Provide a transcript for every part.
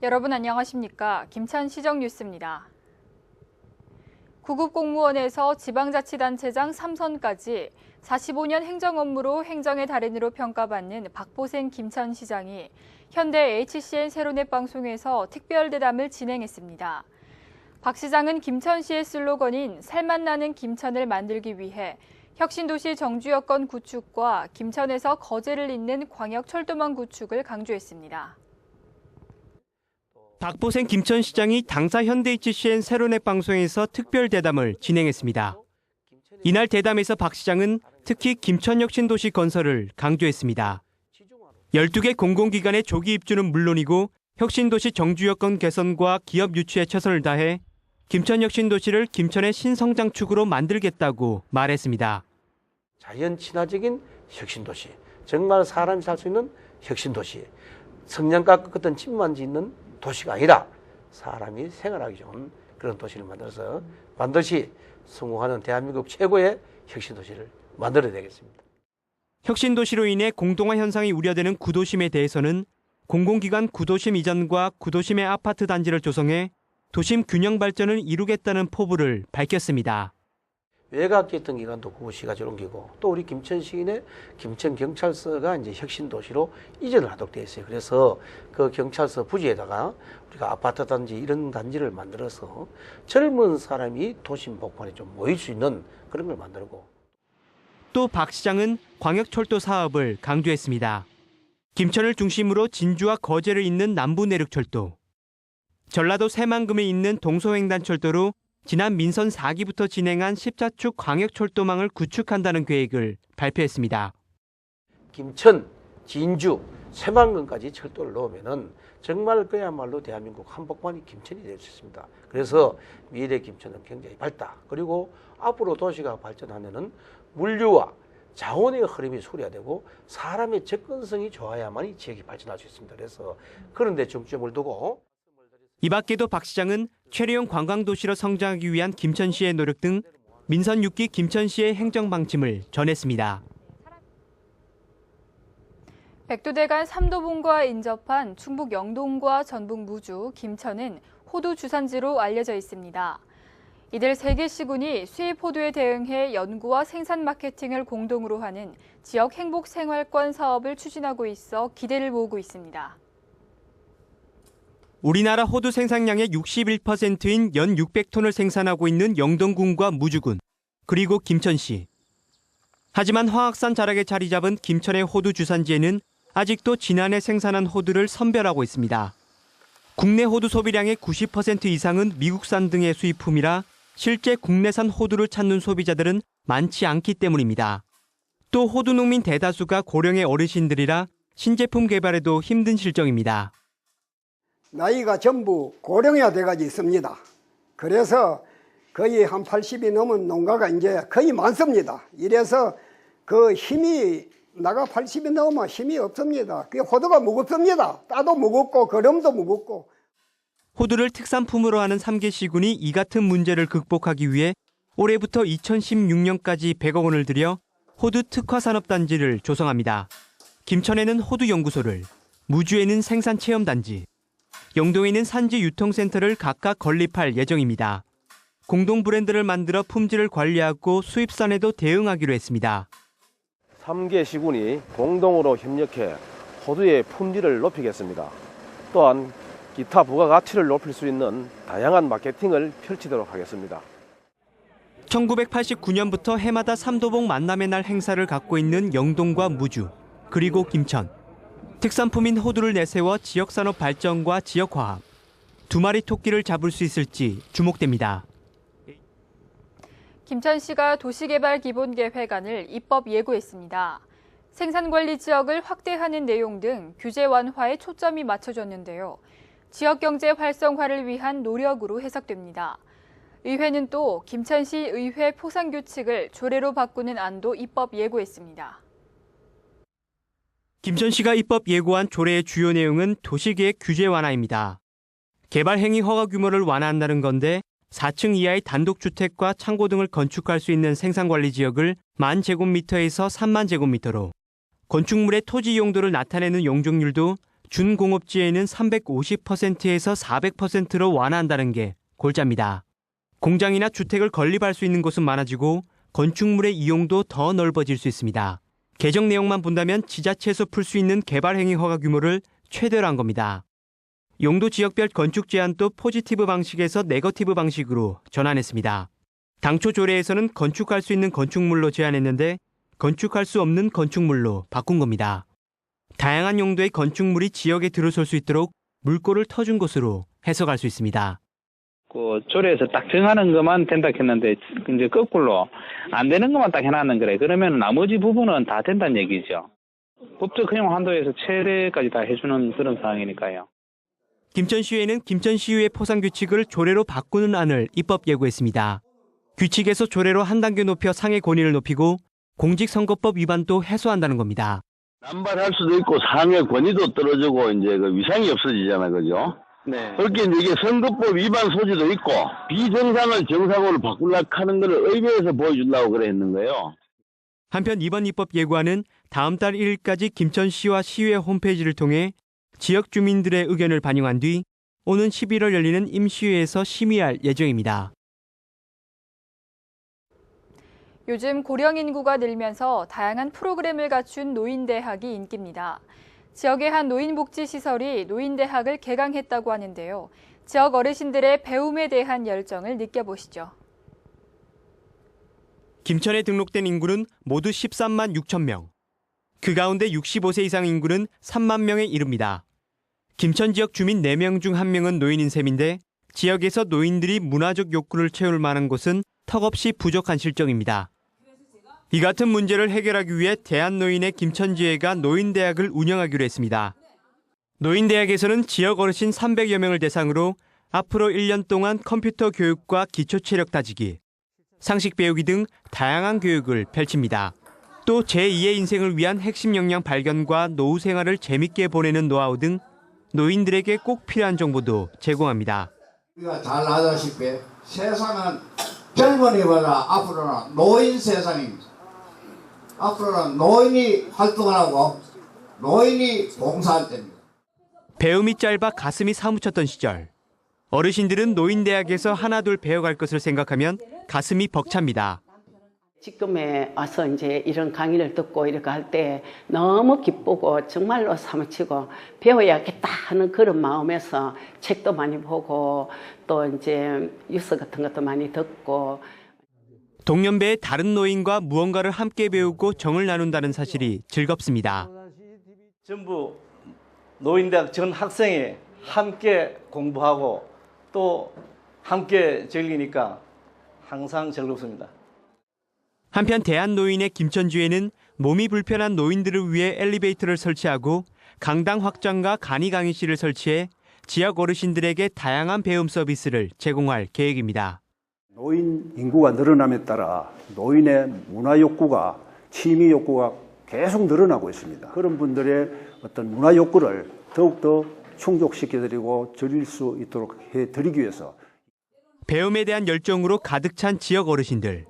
여러분 안녕하십니까? 김천시정 뉴스입니다. 구급 공무원에서 지방자치단체장 3선까지 45년 행정 업무로 행정의 달인으로 평가받는 박보생 김천시장이 현대 HCN 세로넷 방송에서 특별대담을 진행했습니다. 박 시장은 김천시의 슬로건인 살맛 나는 김천을 만들기 위해 혁신도시 정주 여건 구축과 김천에서 거제를 잇는 광역철도망 구축을 강조했습니다. 박보생 김천시장이 당사 현대 HCN 세로넷 방송에서 특별대담을 진행했습니다. 이날 대담에서 박 시장은 특히 김천혁신도시 건설을 강조했습니다. 12개 공공기관의 조기 입주는 물론이고 혁신도시 정주 여건 개선과 기업 유치에 최선을 다해 김천혁신도시를 김천의 신성장축으로 만들겠다고 말했습니다. 자연 친화적인 혁신도시, 정말 사람이 살 수 있는 혁신도시, 성냥갑 같은 집만 짓는 도시가 아니라 사람이 생활하기 좋은 그런 도시를 만들어서 반드시 성공하는 대한민국 최고의 혁신도시를 만들어야 되겠습니다. 혁신도시로 인해 공동화 현상이 우려되는 구도심에 대해서는 공공기관 구도심 이전과 구도심의 아파트 단지를 조성해 도심 균형 발전을 이루겠다는 포부를 밝혔습니다. 외곽에 있던 기관도 구시가 옮기고 또 우리 김천 시내 김천경찰서가 이제 혁신도시로 이전을 하도록 되어 있어요. 그래서 그 경찰서 부지에다가 우리가 아파트 단지 이런 단지를 만들어서 젊은 사람이 도심 복판에 좀 모일 수 있는 그런 걸 만들고. 또 박 시장은 광역철도 사업을 강조했습니다. 김천을 중심으로 진주와 거제를 잇는 남부내륙철도, 전라도 새만금에 있는 동서횡단철도로 지난 민선 4기부터 진행한 14축 광역철도망을 구축한다는 계획을 발표했습니다. 김천, 진주, 새만금까지 철도를 넣으면은 정말 그야말로 대한민국 한복판이 김천이 될 수 있습니다. 그래서 미래 김천은 굉장히 밝다. 그리고 앞으로 도시가 발전하면은 물류와 자원의 흐름이 수려되고 사람의 접근성이 좋아야만이 지역이 발전할 수 있습니다. 그래서 그런 데 중점을 두고. 이 밖에도 박 시장은 최리형 관광도시로 성장하기 위한 김천시의 노력 등 민선 6기 김천시의 행정 방침을 전했습니다. 백두대간 삼도봉과 인접한 충북 영동과 전북 무주, 김천은 호두 주산지로 알려져 있습니다. 이들 3개 시군이 수입 호두에 대응해 연구와 생산 마케팅을 공동으로 하는 지역 행복 생활권 사업을 추진하고 있어 기대를 모으고 있습니다. 우리나라 호두 생산량의 61%인 연 600톤을 생산하고 있는 영동군과 무주군, 그리고 김천시. 하지만 화학산 자락에 자리 잡은 김천의 호두 주산지에는 아직도 지난해 생산한 호두를 선별하고 있습니다. 국내 호두 소비량의 90% 이상은 미국산 등의 수입품이라 실제 국내산 호두를 찾는 소비자들은 많지 않기 때문입니다. 또 호두 농민 대다수가 고령의 어르신들이라 신제품 개발에도 힘든 실정입니다. 나이가 전부 고령화 돼가지고 있습니다. 그래서 거의 한 80이 넘은 농가가 이제 거의 많습니다. 이래서 그 힘이 나가 80이 넘으면 힘이 없습니다. 그 호두가 무겁습니다. 따도 무겁고 거름도 무겁고. 호두를 특산품으로 하는 3개 시군이 이 같은 문제를 극복하기 위해 올해부터 2016년까지 100억 원을 들여 호두 특화산업단지를 조성합니다. 김천에는 호두연구소를, 무주에는 생산체험단지, 영동에는 산지 유통센터를 각각 건립할 예정입니다. 공동 브랜드를 만들어 품질을 관리하고 수입산에도 대응하기로 했습니다. 3개 시군이 공동으로 협력해 호두의 품질을 높이겠습니다. 또한 기타 부가가치를 높일 수 있는 다양한 마케팅을 펼치도록 하겠습니다. 1989년부터 해마다 삼도봉 만남의 날 행사를 갖고 있는 영동과 무주, 그리고 김천. 특산품인 호두를 내세워 지역산업 발전과 지역화합, 2마리 토끼를 잡을 수 있을지 주목됩니다. 김천시가 도시개발기본계획안을 입법 예고했습니다. 생산관리 지역을 확대하는 내용 등 규제 완화에 초점이 맞춰졌는데요. 지역경제 활성화를 위한 노력으로 해석됩니다. 의회는 또 김천시 의회 포상규칙을 조례로 바꾸는 안도 입법 예고했습니다. 김천시가 입법 예고한 조례의 주요 내용은 도시계획 규제 완화입니다. 개발행위 허가 규모를 완화한다는 건데 4층 이하의 단독주택과 창고 등을 건축할 수 있는 생산관리 지역을 10,000제곱미터에서 30,000제곱미터로, 건축물의 토지 용도를 나타내는 용적률도 준공업지에는 350%에서 400%로 완화한다는 게 골자입니다. 공장이나 주택을 건립할 수 있는 곳은 많아지고 건축물의 이용도 더 넓어질 수 있습니다. 개정 내용만 본다면 지자체에서 풀 수 있는 개발행위 허가 규모를 최대로 한 겁니다. 용도 지역별 건축 제한도 포지티브 방식에서 네거티브 방식으로 전환했습니다. 당초 조례에서는 건축할 수 있는 건축물로 제한했는데 건축할 수 없는 건축물로 바꾼 겁니다. 다양한 용도의 건축물이 지역에 들어설 수 있도록 물꼬를 터준 것으로 해석할 수 있습니다. 그 조례에서 딱 정하는 것만 된다 했는데 이제 거꾸로 안 되는 것만 딱 해놨는 거래. 그러면 나머지 부분은 다 된다는 얘기죠. 법적 허용 한도에서 최대까지 다 해주는 그런 상황이니까요. 김천시의회는 김천시의회 포상 규칙을 조례로 바꾸는 안을 입법 예고했습니다. 규칙에서 조례로 한 단계 높여 상해 권위를 높이고 공직선거법 위반도 해소한다는 겁니다. 남발할 수도 있고 상해 권위도 떨어지고 이제 그 위상이 없어지잖아, 그죠? 네. 그렇게 이게 선거법 위반 소지도 있고 비정상을 정상으로 바꾸려고 하는 것을 의회에서 보여준다고 그래 했는 거예요. 한편 이번 입법 예고안은 다음 달 1일까지 김천시와 시의회 홈페이지를 통해 지역 주민들의 의견을 반영한 뒤 오는 11월 열리는 임시회에서 심의할 예정입니다. 요즘 고령 인구가 늘면서 다양한 프로그램을 갖춘 노인대학이 인기입니다. 지역의 한 노인복지시설이 노인대학을 개강했다고 하는데요. 지역 어르신들의 배움에 대한 열정을 느껴보시죠. 김천에 등록된 인구는 모두 13만 6천 명. 그 가운데 65세 이상 인구는 3만 명에 이릅니다. 김천 지역 주민 4명 중 1명은 노인인 셈인데 지역에서 노인들이 문화적 욕구를 채울 만한 곳은 턱없이 부족한 실정입니다. 이 같은 문제를 해결하기 위해 대한노인의 김천지회가 노인대학을 운영하기로 했습니다. 노인대학에서는 지역 어르신 300여 명을 대상으로 앞으로 1년 동안 컴퓨터 교육과 기초체력 다지기, 상식 배우기 등 다양한 교육을 펼칩니다. 또 제2의 인생을 위한 핵심 역량 발견과 노후 생활을 재밌게 보내는 노하우 등 노인들에게 꼭 필요한 정보도 제공합니다. 우리가 잘 아다시피 세상은 젊은이보다 앞으로는 노인 세상입니다. 앞으로는 노인이 활동을 하고 노인이 봉사할 때입니다. 배움이 짧아 가슴이 사무쳤던 시절. 어르신들은 노인대학에서 하나둘 배워갈 것을 생각하면 가슴이 벅찹니다. 지금에 와서 이제 이런 강의를 듣고 이렇게 할 때 너무 기쁘고 정말로 사무치고 배워야겠다 하는 그런 마음에서 책도 많이 보고 또 이제 뉴스 같은 것도 많이 듣고. 동년배의 다른 노인과 무언가를 함께 배우고 정을 나눈다는 사실이 즐겁습니다. 전부 노인대학 전 학생이 함께 공부하고 또 함께 즐기니까 항상 즐겁습니다. 한편 대한노인의 김천지회는 몸이 불편한 노인들을 위해 엘리베이터를 설치하고 강당 확장과 간이 강의실을 설치해 지역 어르신들에게 다양한 배움 서비스를 제공할 계획입니다. 노인 인구가 늘어남에 따라 노인의 문화 욕구가 취미 욕구가 계속 늘어나고 있습니다. 그런 분들의 어떤 문화 욕구를 더욱더 충족시켜드리고 즐길 수 있도록 해드리기 위해서 배움에 대한 열정으로 가득 찬 지역 어르신들.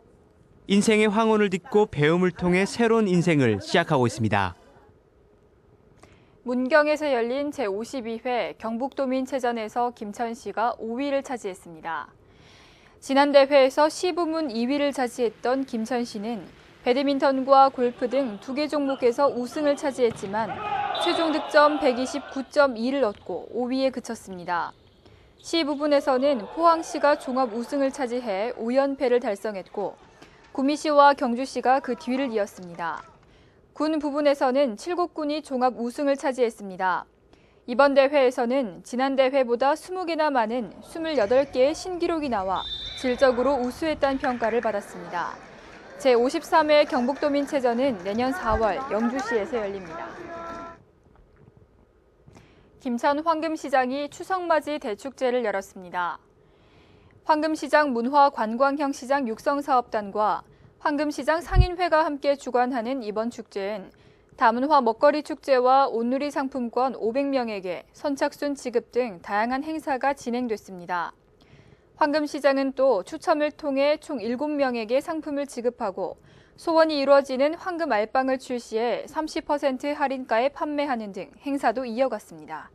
인생의 황혼을 딛고 배움을 통해 새로운 인생을 시작하고 있습니다. 문경에서 열린 제52회 경북도민체전에서 김천시가 5위를 차지했습니다. 지난 대회에서 시부문 2위를 차지했던 김천시는 배드민턴과 골프 등 2개 종목에서 우승을 차지했지만 최종 득점 129.2를 얻고 5위에 그쳤습니다. 시 부분에서는 포항시가 종합 우승을 차지해 5연패를 달성했고 구미시와 경주시가 그 뒤를 이었습니다. 군 부분에서는 칠곡군이 종합 우승을 차지했습니다. 이번 대회에서는 지난 대회보다 20개나 많은 28개의 신기록이 나와 질적으로 우수했다는 평가를 받았습니다. 제53회 경북도민체전은 내년 4월 영주시에서 열립니다. 김천 황금시장이 추석맞이 대축제를 열었습니다. 황금시장 문화관광형 시장 육성사업단과 황금시장 상인회가 함께 주관하는 이번 축제엔 다문화 먹거리 축제와 온누리 상품권 500명에게 선착순 지급 등 다양한 행사가 진행됐습니다. 황금시장은 또 추첨을 통해 총 7명에게 상품을 지급하고 소원이 이루어지는 황금 알빵을 출시해 30% 할인가에 판매하는 등 행사도 이어갔습니다.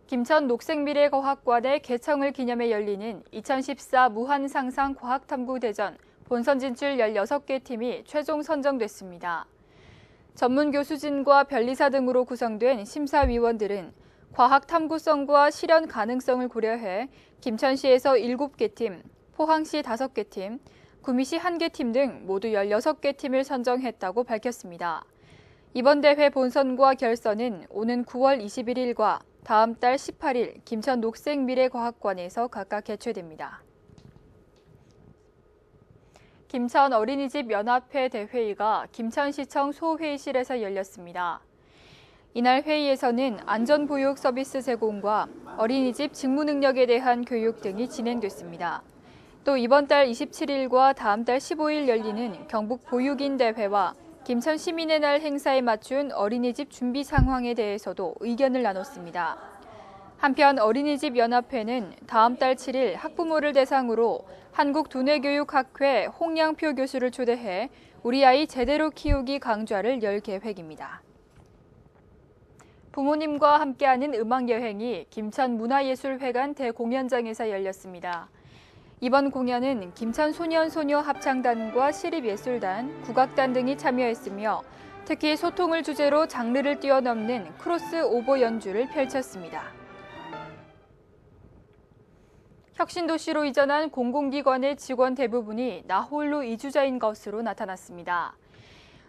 김천 녹색미래과학관의 개청을 기념해 열리는 2014 무한상상과학탐구대전 본선 진출 16개 팀이 최종 선정됐습니다. 전문 교수진과 변리사 등으로 구성된 심사위원들은 과학 탐구성과 실현 가능성을 고려해 김천시에서 7개 팀, 포항시 5개 팀, 구미시 1개 팀 등 모두 16개 팀을 선정했다고 밝혔습니다. 이번 대회 본선과 결선은 오는 9월 21일과 다음 달 18일 김천 녹색미래과학관에서 각각 개최됩니다. 김천 어린이집 연합회 대회의가 김천시청 소회의실에서 열렸습니다. 이날 회의에서는 안전보육 서비스 제공과 어린이집 직무 능력에 대한 교육 등이 진행됐습니다. 또 이번 달 27일과 다음 달 15일 열리는 경북 보육인 대회와 김천 시민의 날 행사에 맞춘 어린이집 준비 상황에 대해서도 의견을 나눴습니다. 한편 어린이집 연합회는 다음 달 7일 학부모를 대상으로 한국두뇌교육학회 홍양표 교수를 초대해 우리 아이 제대로 키우기 강좌를 열 계획입니다. 부모님과 함께하는 음악여행이 김천문화예술회관 대공연장에서 열렸습니다. 이번 공연은 김천 소년소녀 합창단과 시립예술단, 국악단 등이 참여했으며 특히 소통을 주제로 장르를 뛰어넘는 크로스오버 연주를 펼쳤습니다. 혁신도시로 이전한 공공기관의 직원 대부분이 나홀로 이주자인 것으로 나타났습니다.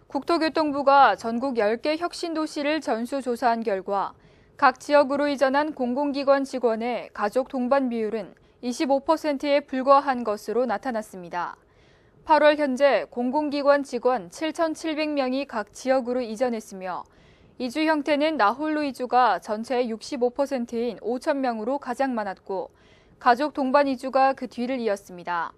국토교통부가 전국 10개 혁신도시를 전수조사한 결과 각 지역으로 이전한 공공기관 직원의 가족 동반 비율은 25%에 불과한 것으로 나타났습니다. 8월 현재 공공기관 직원 7,700명이 각 지역으로 이전했으며 이주 형태는 나홀로 이주가 전체의 65%인 5,000명으로 가장 많았고 가족 동반 이주가 그 뒤를 이었습니다.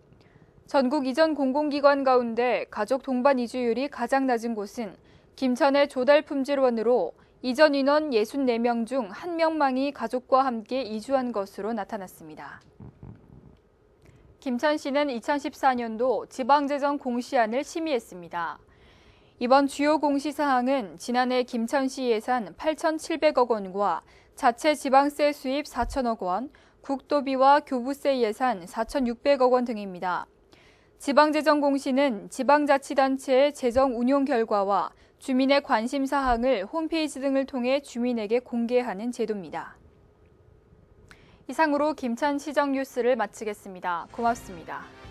전국 이전 공공기관 가운데 가족 동반 이주율이 가장 낮은 곳은 김천의 조달품질원으로 이전 인원 64명 중 1명만이 가족과 함께 이주한 것으로 나타났습니다. 김천시는 2014년도 지방재정 공시안을 심의했습니다. 이번 주요 공시사항은 지난해 김천시 예산 8,700억 원과 자체 지방세 수입 4천억 원, 국도비와 교부세 예산 4,600억 원 등입니다. 지방재정 공시는 지방자치단체의 재정 운용 결과와 주민의 관심 사항을 홈페이지 등을 통해 주민에게 공개하는 제도입니다. 이상으로 김천시정 뉴스를 마치겠습니다. 고맙습니다.